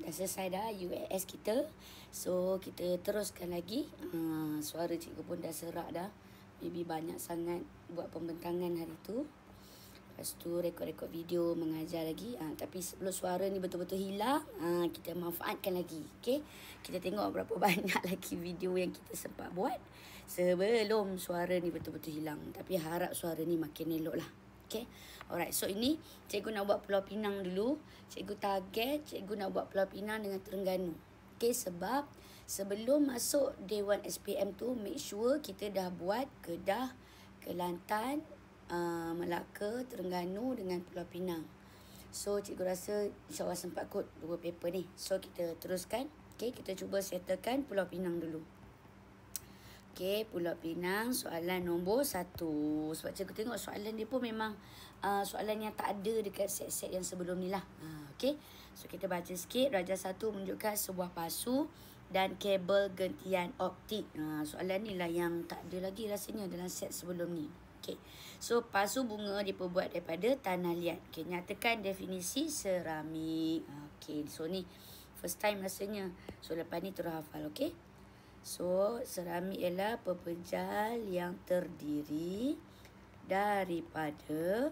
dah selesai dah UAS kita. So kita teruskan lagi. Suara cikgu pun dah serak dah. Maybe banyak sangat buat pembentangan hari tu. Lepas tu rekod-rekod video mengajar lagi. Tapi sebelum suara ni betul-betul hilang, kita manfaatkan lagi. Okay? Kita tengok berapa banyak lagi video yang kita sempat buat sebelum suara ni betul-betul hilang. Tapi harap suara ni makin elok lah. Okay. Alright. So ini cikgu nak buat Pulau Pinang dulu. Cikgu target cikgu nak buat Pulau Pinang dengan Terengganu. Okay. Sebab sebelum masuk Day 1 SPM tu, make sure kita dah buat Kedah, Kelantan, Melaka, Terengganu dengan Pulau Pinang. So cikgu rasa insyaAllah sempat kot 2 paper ni. So kita teruskan. Okay. Kita cuba settlekan Pulau Pinang dulu. Okay, Pulau Pinang soalan nombor 1. Sebab cikgu tengok soalan dia pun memang soalan yang tak ada dekat set-set yang sebelum ni lah. Okay, so kita baca sikit. Darjah 1 menunjukkan sebuah pasu dan kabel gentian optik. Soalan ni lah yang tak ada lagi rasanya dalam set sebelum ni. Okay, so pasu bunga diperbuat daripada tanah liat. Okay, nyatakan definisi seramik. Okay, so ni first time rasanya. So lepas ni terus hafal, okay. So, seramik ialah pepejal yang terdiri daripada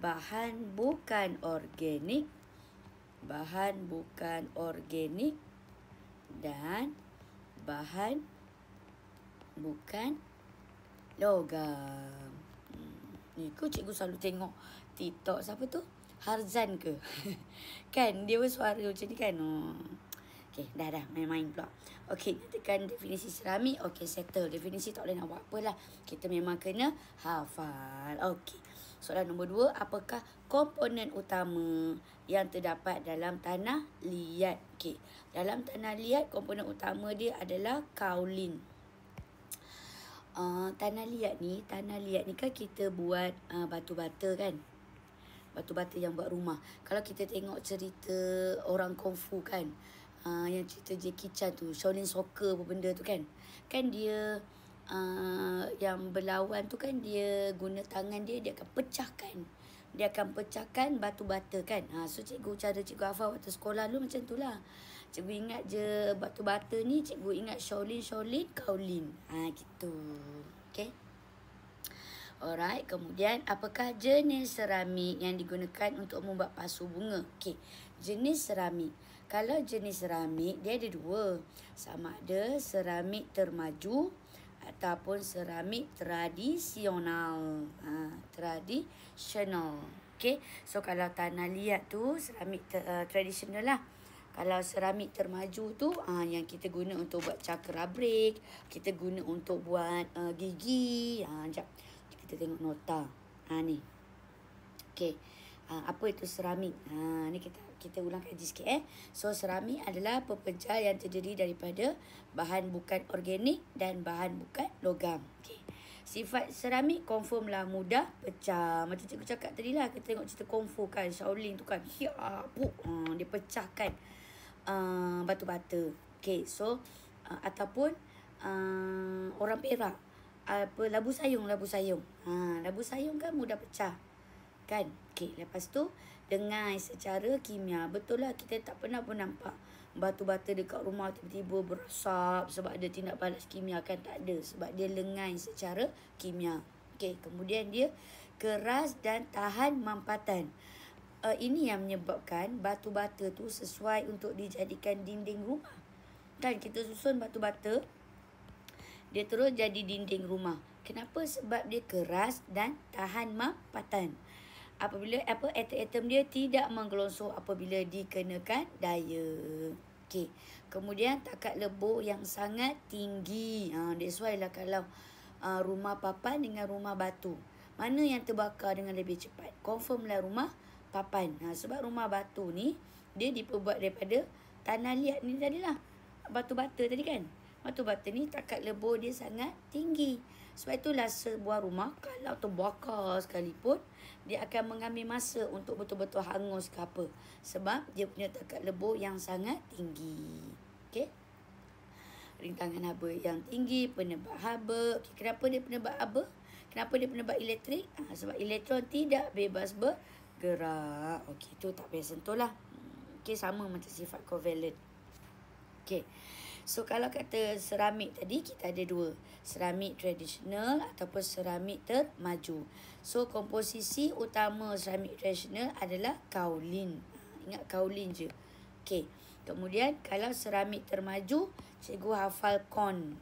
bahan bukan organik, dan bahan bukan logam. Ni aku cikgu selalu tengok TikTok siapa tu? Harzan ke? Kan dia bersuara macam ni kan? Okay, dah main-main pula. Okay, nyatakan definisi seramik. Okay, settle. Definisi tak boleh nak buat apalah. Kita memang kena hafal. Okay. Soalan nombor 2. Apakah komponen utama yang terdapat dalam tanah liat? Okay. Dalam tanah liat, komponen utama dia adalah kaolin. Tanah liat ni kan kita buat batu bata kan? Batu bata yang buat rumah. Kalau kita tengok cerita orang kungfu kan, yang cerita Jackie Chan tu, Shaolin Soccer apa benda tu kan. Kan dia yang berlawan tu kan, dia guna tangan dia akan pecahkan. Dia akan pecahkan batu bata kan. So cara cikgu hafal waktu sekolah dulu macam tu lah. Cikgu ingat je batu bata ni, cikgu ingat Shaolin, Kaolin. Gitu. Okay. Alright, kemudian apakah jenis seramik yang digunakan untuk membuat pasu bunga? Okey, jenis seramik. Kalau jenis seramik, dia ada 2. Sama ada seramik termaju ataupun seramik tradisional. Tradisional. Okey, so kalau tanah liat tu seramik tradisional lah. Kalau seramik termaju tu yang kita guna untuk buat cakra break, kita guna untuk buat gigi. Sekejap. Kita tengok nota. Ni. Okey. Apa itu seramik? Ni kita ulang kaji sikit So seramik adalah pepejal yang terdiri daripada bahan bukan organik dan bahan bukan logam. Okey. Sifat seramik confirm lah mudah pecah. Macam cikgu cakap tadi lah, kita tengok cerita kungfu kan, Shaolin tu kan. Dia pecahkan batu bata. Okey, so ataupun orang Perak, labu sayung. Labu sayung kan mudah pecah kan. Okey, lepas tu dengai secara kimia. Betul lah, kita tak pernah pun nampak batu bata dekat rumah tiba-tiba berasap sebab ada tindak balas kimia kan. Tak ada, sebab dia lengai secara kimia. Okey, kemudian dia keras dan tahan mampatan. Ini yang menyebabkan batu bata tu sesuai untuk dijadikan dinding rumah. Kan kita susun batu bata, dia terus jadi dinding rumah. Kenapa? Sebab dia keras dan tahan mampatan. Apabila atom dia tidak menggelonsor apabila dikenakan daya. Okey. Kemudian takat lebur yang sangat tinggi. That's why lah kalau rumah papan dengan rumah batu, mana yang terbakar dengan lebih cepat? Confirm lah rumah papan. Sebab rumah batu ni dia diperbuat daripada tanah liat ni tadilah. Batu bata tadi kan. Batu bata ni takat lebur dia sangat tinggi. Sebab itulah sebuah rumah kalau terbakar sekalipun, dia akan mengambil masa untuk betul-betul hangus ke apa. Sebab dia punya takat lebur yang sangat tinggi. Okey. Rintangan haba yang tinggi, penebak haba. Okay, kenapa dia penebak haba? Kenapa dia penebak elektrik? Sebab elektron tidak bebas bergerak. Okey, tu tak payah sentuh lah. Okay, sama macam sifat covalent. Okay. So kalau kata seramik tadi kita ada dua. Seramik tradisional ataupun seramik termaju. So komposisi utama seramik tradisional adalah kaolin. Ingat kaolin je. Okay. Kemudian kalau seramik termaju, cikgu hafal kon.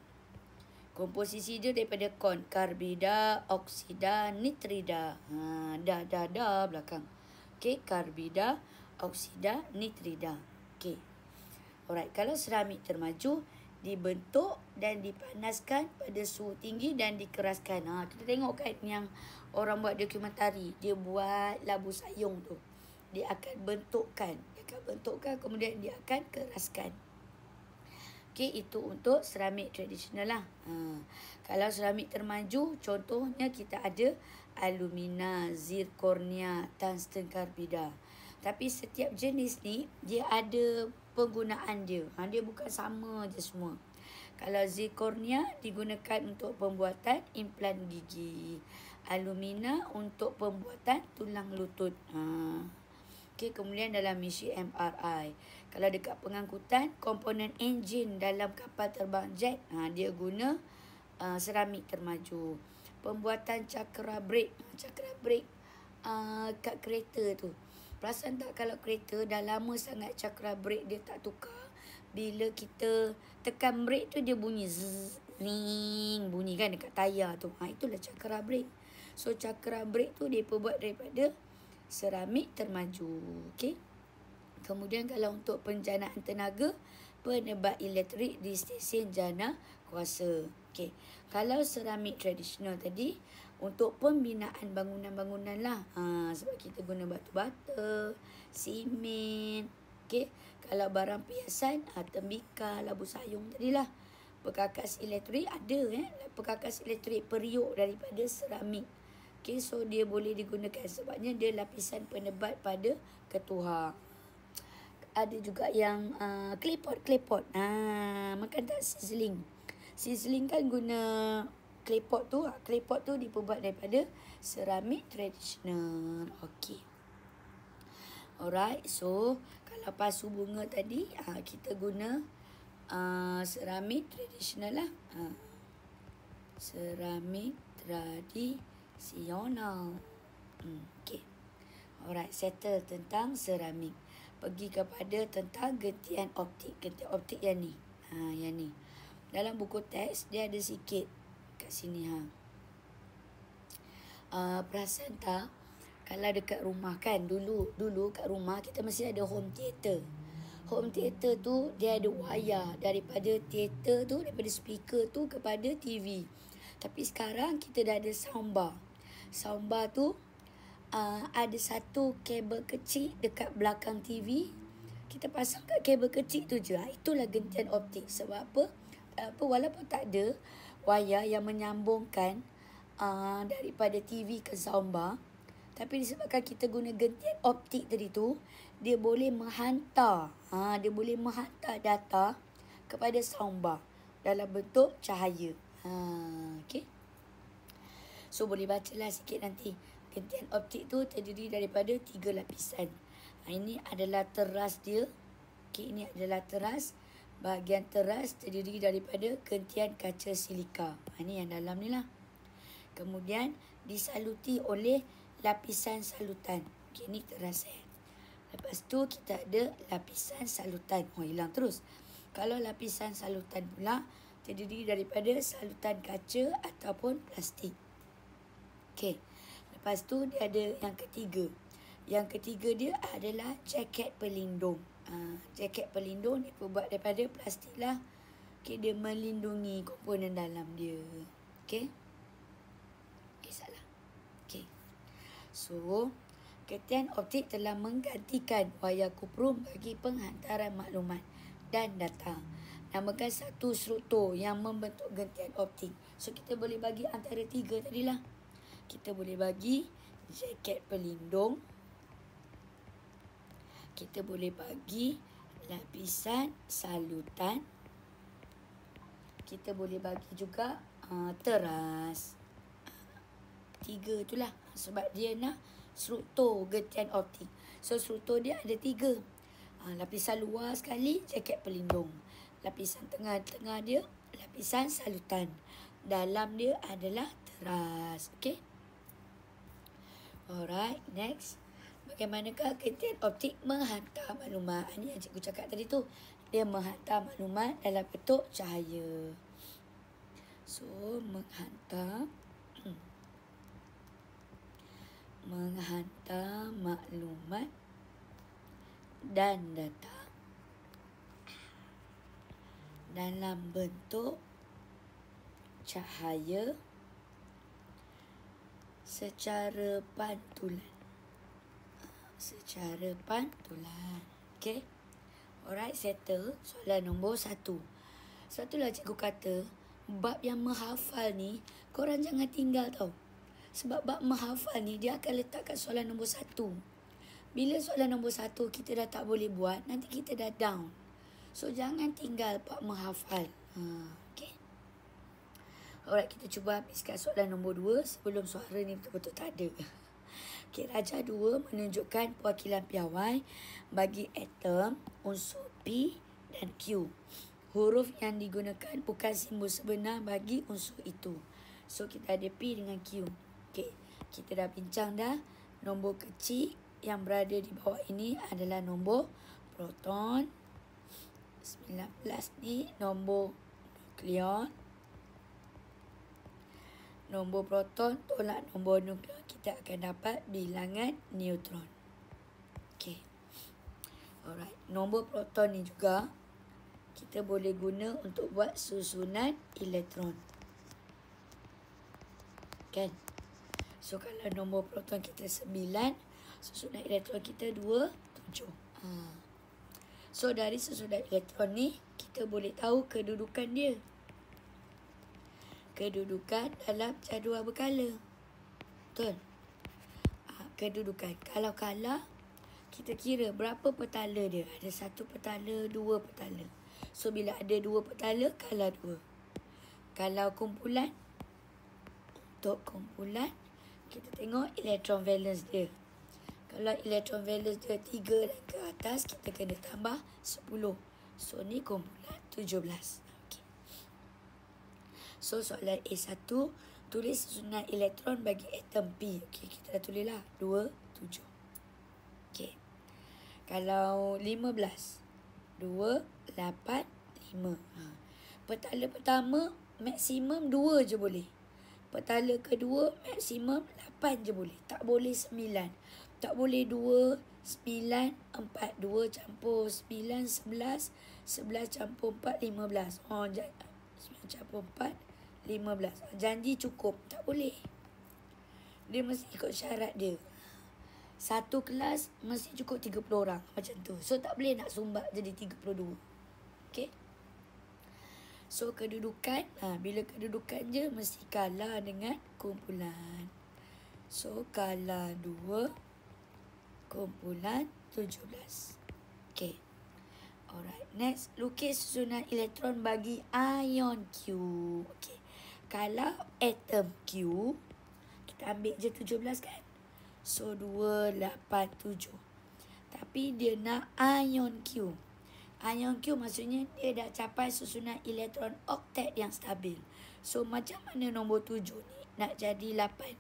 Komposisi dia daripada kon. Karbida, oksida, nitrida. Dah belakang. Okay, karbida, oksida, nitrida. Okay. Alright, kalau seramik termaju, dibentuk dan dipanaskan pada suhu tinggi dan dikeraskan. Kita tengok kan yang orang buat dokumentari. Dia buat labu sayung tu. Dia akan bentukkan. Kemudian dia akan keraskan. Okay, itu untuk seramik tradisional lah. Kalau seramik termaju, contohnya kita ada alumina, zirconia, tungsten karbida. Tapi setiap jenis ni, dia ada penggunaan dia. Dia bukan sama je semua. Kalau zirconia digunakan untuk pembuatan implan gigi. Alumina untuk pembuatan tulang lutut. Okay, kemudian dalam misi MRI. Kalau dekat pengangkutan, komponen enjin dalam kapal terbang jet, dia guna seramik termaju. Pembuatan cakra brake. Kat kereta tu. Perasan tak kalau kereta dah lama sangat cakra brake dia tak tukar. Bila kita tekan brake tu dia bunyi zzz, ling, bunyi kan dekat tayar tu. Itulah cakra brake. So cakra brake tu dia perbuat daripada seramik termaju. Okey. Kemudian kalau untuk penjanaan tenaga, penebat elektrik di stesen jana kuasa. Okey. Kalau seramik tradisional tadi, untuk pembinaan bangunan-bangunan lah. Sebab kita guna batu bata, simen. Okey. Kalau barang perhiasan, tembikar, labu sayung tadilah. Perkakas elektrik ada. Perkakas elektrik periuk daripada seramik. Okay, so dia boleh digunakan sebabnya dia lapisan penebat pada ketuhar. Ada juga yang claypot. Makan tak sizzling. Sizzling kan guna claypot tu. Claypot tu diperbuat daripada seramik tradisional. Okay. Alright, so kalau pasu bunga tadi kita guna seramik tradisional lah. Seramik tradisional. Okay. Alright, settle tentang seramik. Pergi kepada tentang gentian optik. Gentian optik yang ni. Yang ni. Dalam buku teks dia ada sikit kat sini. Perasan tak? Kalau dekat rumah kan, dulu kat rumah kita mesti ada home theater. Home theater tu dia ada wayar daripada theater tu, daripada speaker tu kepada TV. Tapi sekarang kita dah ada soundbar. Soundbar tu ada satu kabel kecil dekat belakang TV. Kita pasang kat kabel kecil tu je. Itulah gentian optik. Sebab apa? Walaupun tak ada wayar yang menyambungkan daripada TV ke soundbar, tapi disebabkan kita guna gentian optik tadi tu, dia boleh menghantar data kepada soundbar dalam bentuk cahaya. Okay. So boleh bacalah sikit nanti. Gentian optik tu terdiri daripada 3 lapisan. Ini adalah teras dia. Okay, ini adalah teras. Bahagian teras terdiri daripada gentian kaca silika. Ini yang dalam ni lah. Kemudian disaluti oleh lapisan salutan. Okay, ni teras. Lepas tu kita ada lapisan salutan. Hilang terus. Kalau lapisan salutan pula terdiri daripada salutan kaca ataupun plastik. Okey. Lepas tu dia ada yang ketiga. Yang ketiga dia adalah jaket pelindung. Jaket pelindung dia buat daripada plastik lah. Okey, dia melindungi komponen dalam dia. Okey. Salah. Okey. So, gentian optik telah menggantikan wayar kuprum bagi penghantaran maklumat dan data. Namakan satu struktur yang membentuk gentian optik. So, kita boleh bagi antara 3 tadilah. Kita boleh bagi jaket pelindung. Kita boleh bagi lapisan salutan. Kita boleh bagi juga teras. 3 itulah. Sebab dia nak struktur gentian optik. So, struktur dia ada 3. Lapisan luar sekali, jaket pelindung. Lapisan tengah-tengah dia, lapisan salutan. Dalam dia adalah teras. Okey. Alright, next. Bagaimanakah ketian optik menghantar maklumat? Ini yang cikgu cakap tadi tu. Dia menghantar maklumat dalam bentuk cahaya. So, menghantar maklumat dan data dalam bentuk cahaya secara pantulan. Okay. Alright, settle. Soalan nombor 1. Sebab itulah cikgu kata, bab yang menghafal ni, korang jangan tinggal tau. Sebab bab menghafal ni, dia akan letakkan soalan nombor 1. Bila soalan nombor 1 kita dah tak boleh buat, nanti kita dah down. So, jangan tinggal bab menghafal. Okay. Alright, kita cuba habiskan soalan nombor 2 sebelum suara ni betul-betul tak ada. Okay, Rajah 2 menunjukkan perwakilan piawai bagi atom, unsur P dan Q. Huruf yang digunakan bukan simbol sebenar bagi unsur itu. So, kita ada P dengan Q. Okay, kita dah bincang dah. Nombor kecil yang berada di bawah ini adalah nombor proton. 19 ni nombor nukleon. Nombor proton tolak nombor nukleon, kita akan dapat bilangan neutron. Okey. Alright. Nombor proton ni juga kita boleh guna untuk buat susunan elektron. Kan? So, kalau nombor proton kita 9, susunan elektron kita 2, 7. So, dari susunan elektron ni, kita boleh tahu kedudukan dia. Kedudukan dalam jadual berkala. Betul? Kedudukan. Kalau kala, kita kira berapa petala dia. Ada 1 petala, 2 petala. So, bila ada 2 petala, kala 2. Kalau kumpulan, untuk kumpulan, kita tengok elektron valence dia. Kalau elektron valence dia 3 dan ke atas, kita kena tambah 10. So, ni kumpulan 17. So, soalan A1, tulis susunan elektron bagi atom P. Okey, kita dah tulis lah. 2, 7. Okey. Kalau 15. 2, 8, 5. Petala pertama, maksimum 2 je boleh. Petala kedua, maksimum 8 je boleh. Tak boleh 9. Tak boleh 2, 9, 4. 2 campur 9, 11. 11 campur 4, 15. 9 campur 4, 15. Janji cukup. Tak boleh. Dia mesti ikut syarat dia. Satu kelas mesti cukup 30 orang. Macam tu. So, tak boleh nak sumbat jadi 32. Okay. So, kedudukan. Bila kedudukan je mesti kalah dengan kumpulan. So, kalah 2. Kumpulan 17. Okay. Alright. Next. Lukis susunan elektron bagi ion Q. Okay. Kalau atom Q, kita ambil je 17 kan? So, 2, 8, 7. Tapi dia nak ion Q. Ion Q maksudnya dia dah capai susunan elektron oktet yang stabil. So, macam mana nombor 7 ni nak jadi 8?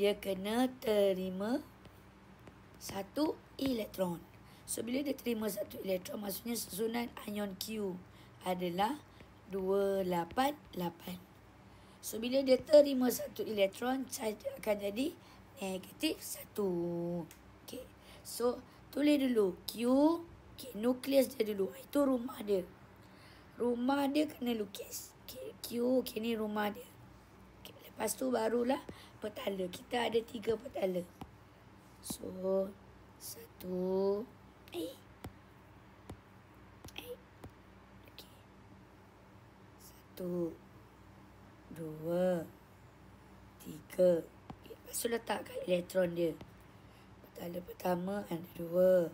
Dia kena terima 1 elektron. So, bila dia terima 1 elektron, maksudnya susunan ion Q adalah 288. So, bila dia terima 1 elektron, charge akan jadi negatif 1. Okay. So, tulis dulu Q. Okay, nukleus dia dulu. Itu rumah dia. Rumah dia kena lukis. Okay, Q. Okay, ni rumah dia. Okay, lepas tu barulah petala. Kita ada 3 petala. So, 1. Okay. 1, 2, 3. Lepas tu letakkan elektron dia. Petala pertama ada 2.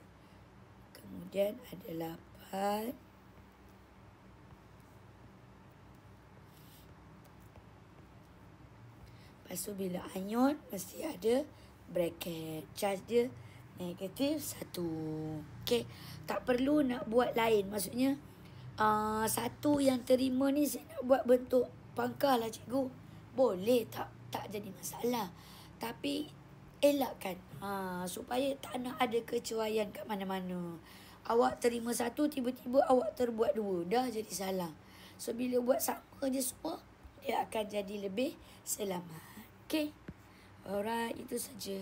Kemudian ada 8. Lepas tu bila ion mesti ada bracket. Charge dia Negatif 1. Okey. Tak perlu nak buat lain. Maksudnya, satu yang terima ni saya nak buat bentuk pangkah lah cikgu. Boleh, tak jadi masalah. Tapi elakkan. Supaya tak nak ada kecuaian kat mana-mana. Awak terima 1, tiba-tiba awak terbuat 2. Dah jadi salah. So, bila buat sama je semua, dia akan jadi lebih selamat. Okey. Alright, itu saja.